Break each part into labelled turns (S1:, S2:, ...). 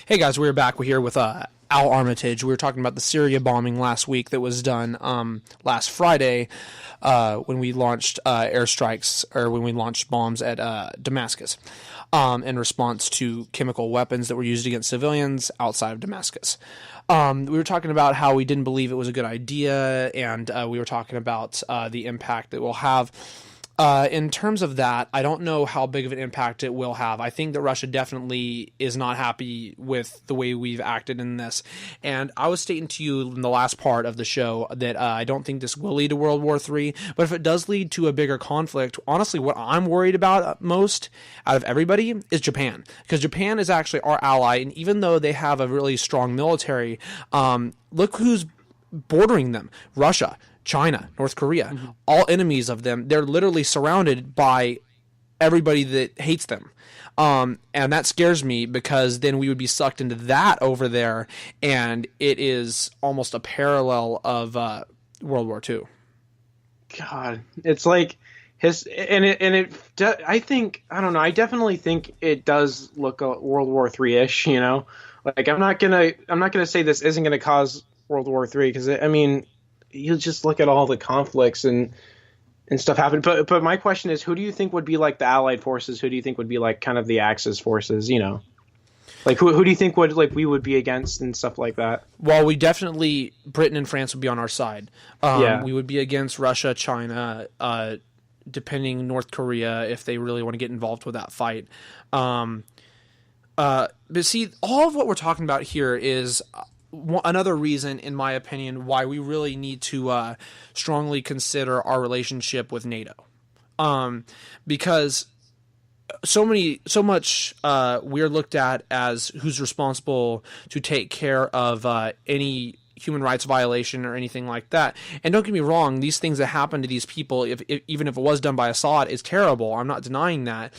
S1: Hey guys, we're back. We're here with Al Armitage. We were talking about the Syria bombing last week that was done last Friday when we launched airstrikes, or when we launched bombs at Damascus in response to chemical weapons that were used against civilians outside of Damascus. We were talking about how we didn't believe it was a good idea, and we were talking about the impact it will have. In terms of that, I don't know how big of an impact it will have. I think that Russia definitely is not happy with the way we've acted in this. And I was stating to you in the last part of the show that I don't think this will lead to World War III. But if it does lead to a bigger conflict, honestly, what I'm worried about most out of everybody is Japan. Because Japan is actually our ally. And even though they have a really strong military, look who's bordering them. Russia, China, North Korea, all enemies of them. They're literally surrounded by everybody that hates them. And that scares me, because then we would be sucked into that over there, and it is almost a parallel of World War II.
S2: God, it's like I think, I don't know, I definitely think it does look World War III-ish, you know? Like, I'm not gonna say this isn't gonna cause World War III, because I mean, you just look at all the conflicts and stuff happen. But my question is, who do you think would be like the Allied forces? Who do you think would be like kind of the Axis forces? You know, like who do you think would, like, we would be against and stuff like that?
S1: Well, we definitely, Britain and France would be on our side.
S2: Yeah.
S1: We would be against Russia, China, depending North Korea, if they really want to get involved with that fight. But see, all of what we're talking about here is another reason, in my opinion, why we really need to strongly consider our relationship with NATO, because so much we're looked at as who's responsible to take care of any human rights violation or anything like that. And don't get me wrong, these things that happen to these people, even if it was done by Assad, is terrible. I'm not denying that.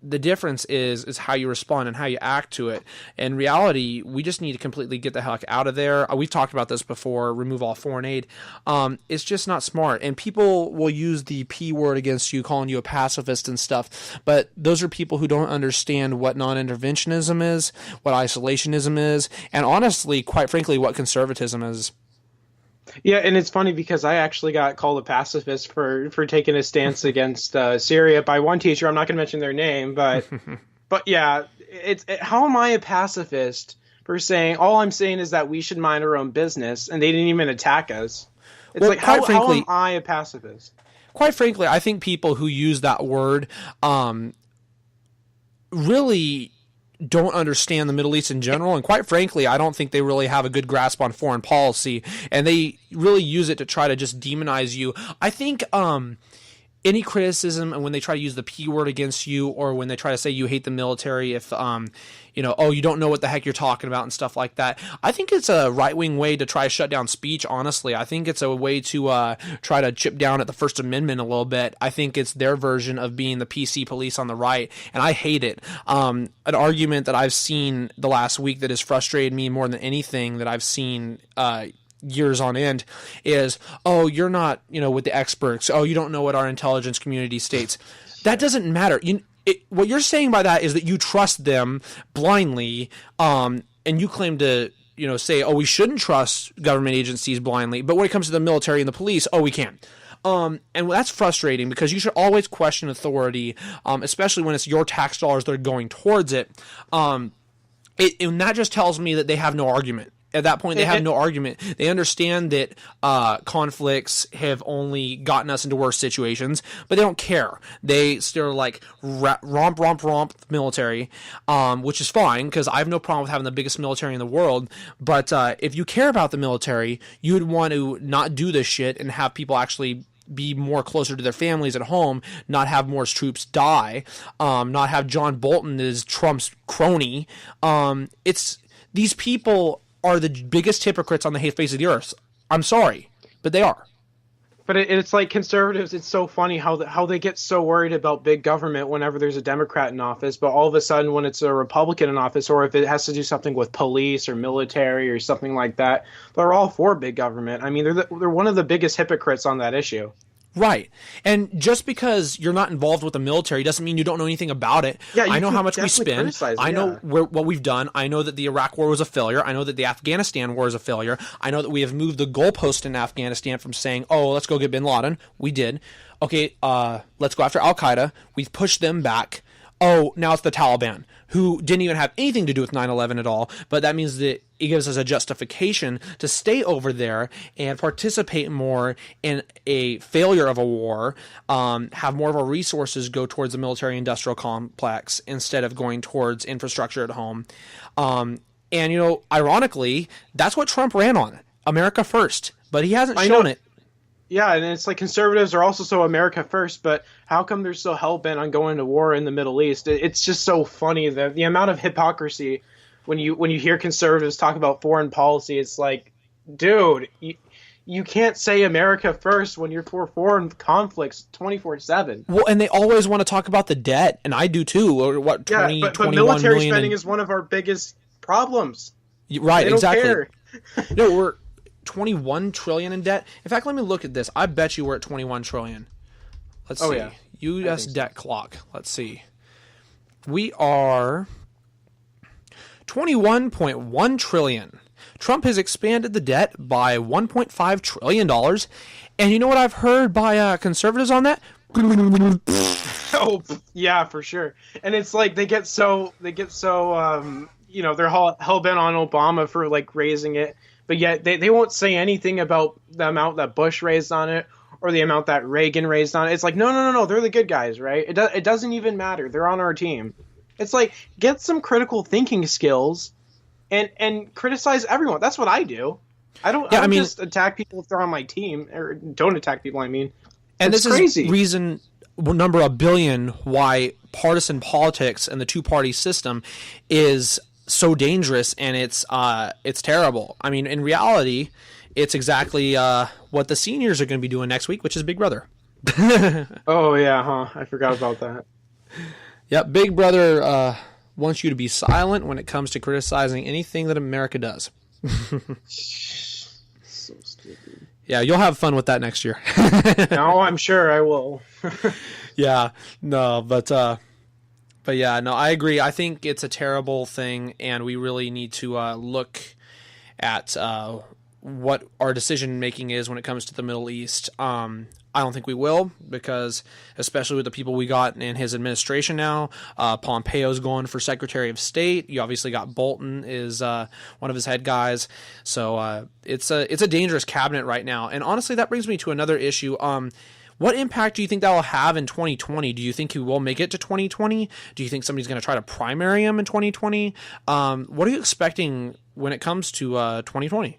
S1: The difference is how you respond and how you act to it. In reality, we just need to completely get the heck out of there. We've talked about this before, remove all foreign aid. It's just not smart. And people will use the P word against you, calling you a pacifist and stuff. But those are people who don't understand what non-interventionism is, what isolationism is, and honestly, quite frankly, what conservatism is.
S2: Yeah, and it's funny because I actually got called a pacifist for taking a stance against Syria by one teacher. I'm not going to mention their name, but yeah, how am I a pacifist for saying, all I'm saying is that we should mind our own business, and they didn't even attack us? It's like, how am I a pacifist?
S1: Quite frankly, I think people who use that word really don't understand the Middle East in general, and quite frankly, I don't think they really have a good grasp on foreign policy, and they really use it to try to just demonize you. I think any criticism, and when they try to use the P word against you, or when they try to say you hate the military, if you don't know what the heck you're talking about and stuff like that, I think it's a right-wing way to try to shut down speech, honestly. I think it's a way to try to chip down at the First Amendment a little bit. I think it's their version of being the PC police on the right, and I hate it. An argument that I've seen the last week that has frustrated me more than anything that I've seen years on end is, oh, you're not, with the experts. Oh, you don't know what our intelligence community states. That doesn't matter. What you're saying by that is that you trust them blindly, and you claim to, say, oh, we shouldn't trust government agencies blindly. But when it comes to the military and the police, oh, we can. And that's frustrating, because you should always question authority, especially when it's your tax dollars that are going towards it. And that just tells me that they have no argument. At that point, they have no argument. They understand that conflicts have only gotten us into worse situations, but they don't care. They still like romp the military, which is fine, because I have no problem with having the biggest military in the world. But if you care about the military, you would want to not do this shit and have people actually be more closer to their families at home, not have more troops die, not have John Bolton as Trump's crony. These people are the biggest hypocrites on the face of the earth. I'm sorry, but they are.
S2: But it's like conservatives, it's so funny how they get so worried about big government whenever there's a Democrat in office, but all of a sudden when it's a Republican in office, or if it has to do something with police or military or something like that, they're all for big government. I mean, they're one of the biggest hypocrites on that issue.
S1: Right. And just because you're not involved with the military doesn't mean you don't know anything about it.
S2: Yeah,
S1: I
S2: you
S1: know
S2: can
S1: how much we
S2: definitely
S1: spend.
S2: criticize it,
S1: I know
S2: yeah.
S1: what we've done. I know that the Iraq war was a failure. I know that the Afghanistan war is a failure. I know that we have moved the goalpost in Afghanistan from saying, oh, let's go get bin Laden. We did. Okay, let's go after Al-Qaeda. We've pushed them back. Oh, now it's the Taliban, who didn't even have anything to do with 9/11 at all, but that means that it gives us a justification to stay over there and participate more in a failure of a war, have more of our resources go towards the military-industrial complex instead of going towards infrastructure at home. And, ironically, that's what Trump ran on, America first, but he hasn't shown it.
S2: Yeah, and it's like conservatives are also so America first, but how come they're so hell-bent on going to war in the Middle East? It's just so funny, the amount of hypocrisy when you hear conservatives talk about foreign policy. It's like, dude, you can't say America first when you're for foreign conflicts 24/7.
S1: Well, and they always want to talk about the debt, and I do too. Or what, 20,
S2: yeah, but
S1: 21
S2: military
S1: million
S2: spending is one of our biggest problems.
S1: Right,
S2: They don't
S1: exactly.
S2: care.
S1: No, we're 21 trillion in debt. In fact, let me look at this. I bet you we're at 21 trillion. Let's see.
S2: Yeah.
S1: US debt clock. Let's see. We are 21.1 trillion. Trump has expanded the debt by $1.5 trillion. And you know what I've heard by conservatives on that?
S2: Oh, yeah, for sure. And it's like they get so they're hell bent on Obama for like raising it, but yet they won't say anything about the amount that Bush raised on it or the amount that Reagan raised on it. It's like, no, they're the good guys, right? It doesn't even matter. They're on our team. It's like, get some critical thinking skills and criticize everyone. That's what I do. I don't just attack people if they're on my team, or don't attack people, I mean.
S1: And
S2: it's
S1: this
S2: crazy.
S1: is reason number a billion why partisan politics and the two-party system is so dangerous, and it's terrible. I mean, in reality, it's exactly what the seniors are going to be doing next week, which is Big Brother.
S2: Oh, yeah, huh? I forgot about that.
S1: Yep, Big Brother wants you to be silent when it comes to criticizing anything that America does.
S2: So stupid.
S1: Yeah, you'll have fun with that next year.
S2: No, I'm sure I will.
S1: Yeah, no, but yeah, no, I agree. I think it's a terrible thing, and we really need to look at what our decision making is when it comes to the Middle East. I don't think we will, because especially with the people we got in his administration now, Pompeo's going for Secretary of State. You obviously got Bolton is one of his head guys. So it's a dangerous cabinet right now. And honestly, that brings me to another issue. What impact do you think that will have in 2020? Do you think he will make it to 2020? Do you think somebody's going to try to primary him in 2020? What are you expecting when it comes to 2020?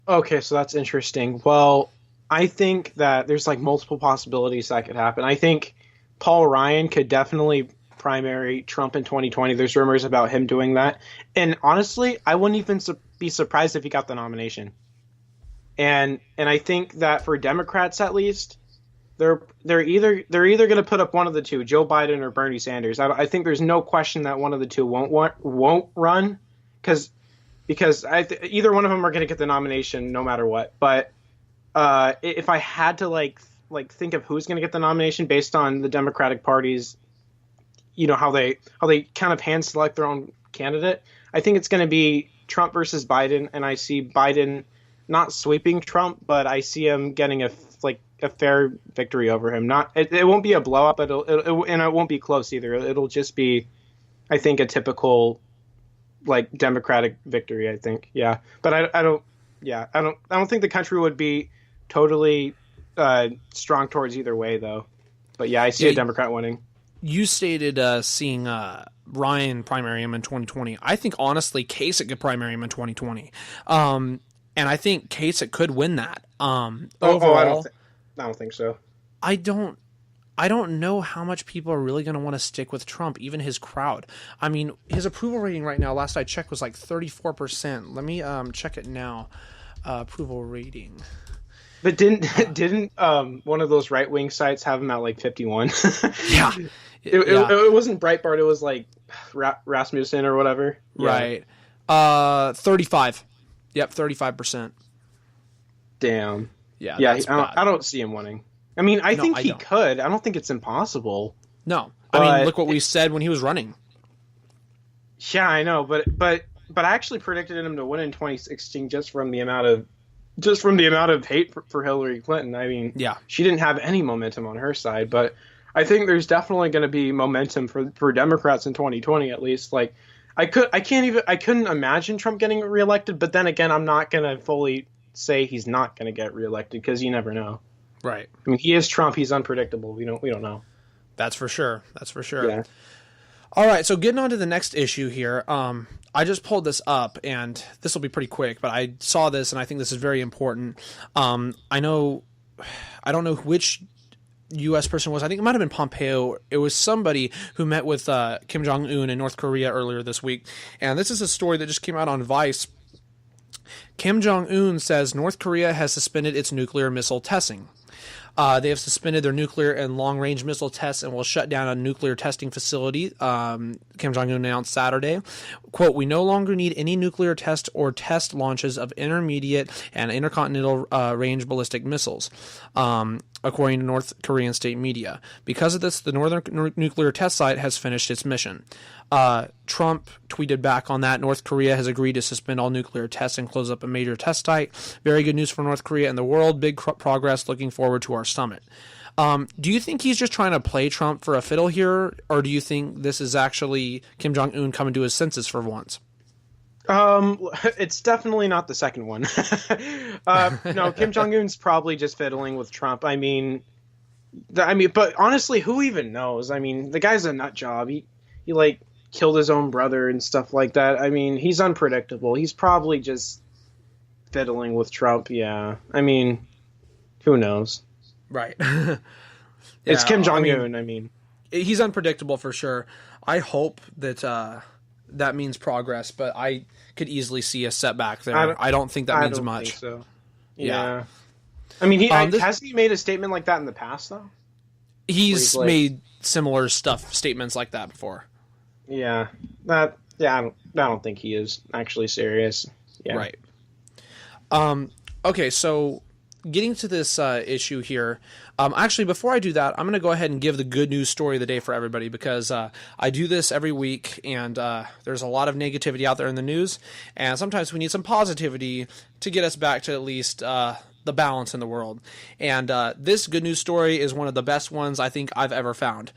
S2: Okay, so that's interesting. Well, I think that there's like multiple possibilities that could happen. I think Paul Ryan could definitely primary Trump in 2020. There's rumors about him doing that. And honestly, I wouldn't even be surprised if he got the nomination. And I think that for Democrats, at least, they're either going to put up one of the two, Joe Biden or Bernie Sanders. I think there's no question that one of the two won't run, because either one of them are going to get the nomination no matter what. But if I had to like think of who's going to get the nomination based on the Democratic Party's, how they kind of hand select their own candidate, I think it's going to be Trump versus Biden, and I see Biden not sweeping Trump, but I see him getting a fair victory over him. It won't be a blow up, and it won't be close either. It'll just be, I think, a typical like Democratic victory, I think. Yeah. But I don't think the country would be totally strong towards either way, though. But yeah, I see a Democrat winning.
S1: You stated seeing Ryan primary him in 2020. I think honestly Kasich could primary him in 2020. And I think Kasich could win that. Overall,
S2: I don't think so.
S1: I don't know how much people are really going to want to stick with Trump, even his crowd. I mean, his approval rating right now, last I checked, was like 34%. Let me check it now. Approval rating.
S2: But didn't one of those right wing sites have him at like 51?
S1: Yeah.
S2: It wasn't Breitbart. It was like Rasmussen or whatever.
S1: Right. 35. Yep, 35%.
S2: Damn.
S1: Yeah.
S2: Yeah. I don't see him winning. I mean, I
S1: No,
S2: think
S1: I
S2: he
S1: don't.
S2: could. I don't think it's impossible.
S1: No, I mean,
S2: But
S1: look what we said when he was running.
S2: yeah, I know. But I actually predicted him to win in 2016 just from the amount of hate for Hillary Clinton. I mean,
S1: Yeah,
S2: she didn't have any momentum on her side, but I think there's definitely going to be momentum for Democrats in 2020 at least. Like I couldn't imagine Trump getting reelected, but then again, I'm not going to fully say he's not going to get reelected because you never know.
S1: right.
S2: I mean, he is Trump. He's unpredictable. We don't know.
S1: That's for sure. That's for sure.
S2: Yeah.
S1: All right, so getting on to the next issue here. I just pulled this up, and this will be pretty quick, but I saw this, and I think this is very important. I don't know which U.S. person was. I think it might have been Pompeo. It was somebody who met with Kim Jong-un in North Korea earlier this week, and this is a story that just came out on Vice. Kim Jong-un says North Korea has suspended its nuclear missile testing. They have suspended their nuclear and long-range missile tests and will shut down a nuclear testing facility, Kim Jong-un announced Saturday. Quote, we no longer need any nuclear test or test launches of intermediate and intercontinental range ballistic missiles, according to North Korean state media. Because of this, the Northern Nuclear Test Site has finished its mission. Trump tweeted back on that. North Korea has agreed to suspend all nuclear tests and close up a major test site. Very good news for North Korea and the world. Big progress. Looking forward to our summit. Do you think he's just trying to play Trump for a fiddle here, or do you think this is actually Kim Jong-un coming to his senses for once?
S2: It's definitely not the second one. No, Kim Jong-un's probably just fiddling with Trump. But honestly, who even knows? I mean, the guy's a nut job. He like killed his own brother and stuff like that. I mean, he's unpredictable. He's probably just fiddling with Trump. Yeah. I mean, who knows?
S1: Right.
S2: It's Kim Jong-un.
S1: He's unpredictable for sure. I hope that that means progress, but I could easily see a setback there. I don't think that means much.
S2: Think so.
S1: Yeah.
S2: I mean, has he made a statement like that in the past, though?
S1: He's made similar statements like that before.
S2: Yeah. I don't think he is actually serious. Yeah.
S1: Right. Okay, so getting to this issue here, actually, before I do that, I'm going to go ahead and give the good news story of the day for everybody, because I do this every week, and there's a lot of negativity out there in the news, and sometimes we need some positivity to get us back to at least the balance in the world. And this good news story is one of the best ones I think I've ever found.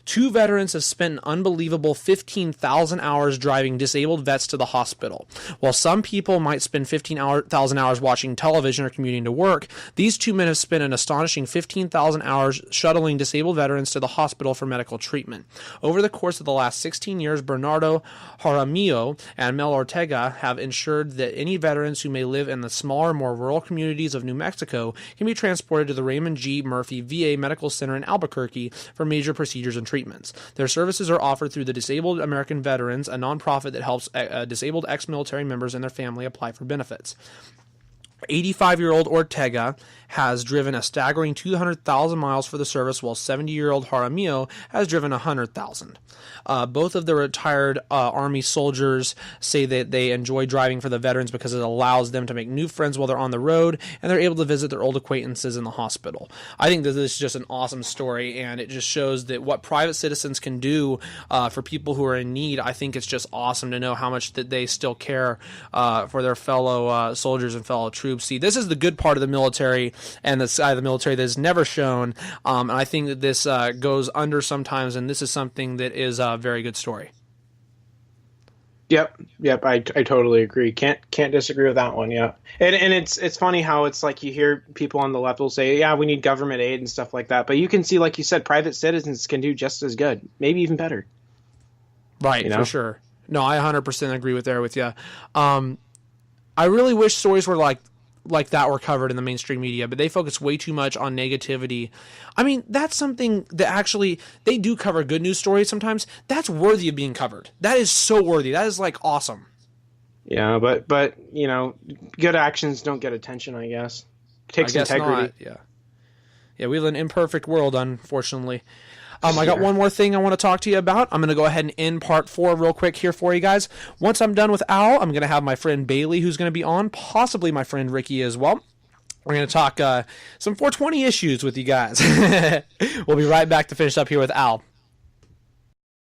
S1: 2 veterans have spent an unbelievable 15,000 hours driving disabled vets to the hospital. While some people might spend 15,000 hours watching television or commuting to work, these 2 men have spent an astonishing 15,000 hours shuttling disabled veterans to the hospital for medical treatment. Over the course of the last 16 years, Bernardo Jaramillo and Mel Ortega have ensured that any veterans who may live in the smaller, more rural communities of New Mexico can be transported to the Raymond G. Murphy VA Medical Center in Albuquerque for major procedures and treatments. Their services are offered through the Disabled American Veterans, a nonprofit that helps disabled ex-military members and their family apply for benefits. 85-year-old Ortega has driven a staggering 200,000 miles for the service, while 70-year-old Jaramillo has driven 100,000. Both of the retired Army soldiers say that they enjoy driving for the veterans because it allows them to make new friends while they're on the road, and they're able to visit their old acquaintances in the hospital. I think that this is just an awesome story, and it just shows that what private citizens can do for people who are in need. I think it's just awesome to know how much that they still care for their fellow soldiers and fellow troops. See, this is the good part of the military and the side of the military that is never shown, and I think that this goes under sometimes, and this is something that is a very good story.
S2: Yep. I totally agree. Can't disagree with that one. Yeah, and it's funny how it's like you hear people on the left will say, yeah, we need government aid and stuff like that, but you can see, like you said, private citizens can do just as good, maybe even better.
S1: Right, for sure. No, I 100% agree with you. I really wish stories were like that were covered in the mainstream media, but they focus way too much on negativity. I mean, that's something that actually, they do cover good news stories sometimes. That's worthy of being covered. That is so worthy. That is like awesome.
S2: Yeah, but good actions don't get attention, I guess. It takes integrity.
S1: Not. Yeah, we live in an imperfect world, unfortunately. I got one more thing I want to talk to you about. I'm going to go ahead and end part 4 real quick here for you guys. Once I'm done with Al, I'm going to have my friend Bailey who's going to be on, possibly my friend Ricky as well. We're going to talk some 420 issues with you guys. We'll be right back to finish up here with Al.